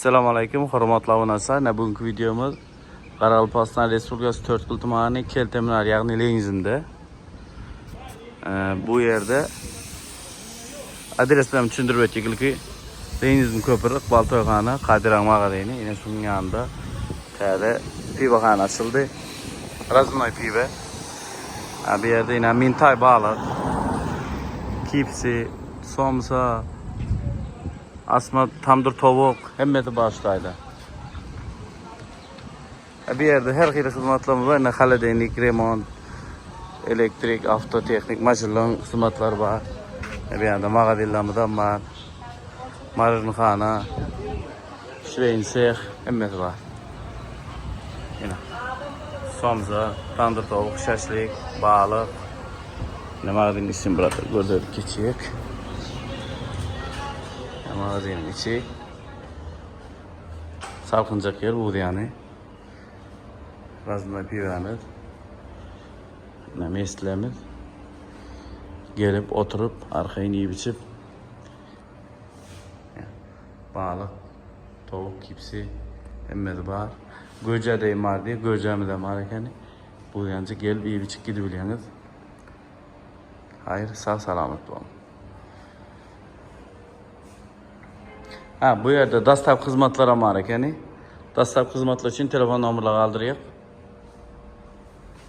Assalomu alaykum, hurmatli obunachilar. Bugungi videomuz Qoraqalpog'iston Respublikasi To'rtko'l tumani Keltemir, ya'ni Lengizimda. Bu yerda adres bilan tushuntirib o'taylik. Lengizim ko'prik, Baltoyxona, Qadirang mag'azini, yine shunun yanında tane pivoxona açıldı. Razumnoy pivo. Bu yerda yine mintay balık, kipsi, somsa, asma tandır tavuk hemmeti başlaydı. Bir yerde her xil xizmatlarımız var. Ne xaladenik, remont, elektrik, avtotexnik, maşinlan xizmatlar var. Bir yerde mağazalarımız da var. Marjinxana, şveyn sex hemmeti var. Yine somza, tandır tavuk, şaşlık, balık. Ne mağazanın isim burada gördük geçecek. Mağazanın içi salkınacak yer bu yani. Razumnoy pivamiz, mesleğimiz gelip oturup arkayını yiyip içip balık, tavuk, kipsi hemmeti var. Göce deyim var diye göcemiz de var yani. Bu yani gelip yiyip içip gidebilirsiniz. Hayır, sağ selamet olun. Bu yerde dastap hizmetleri var yani. Dastap hizmetler için telefon numaraları kaldırıyor.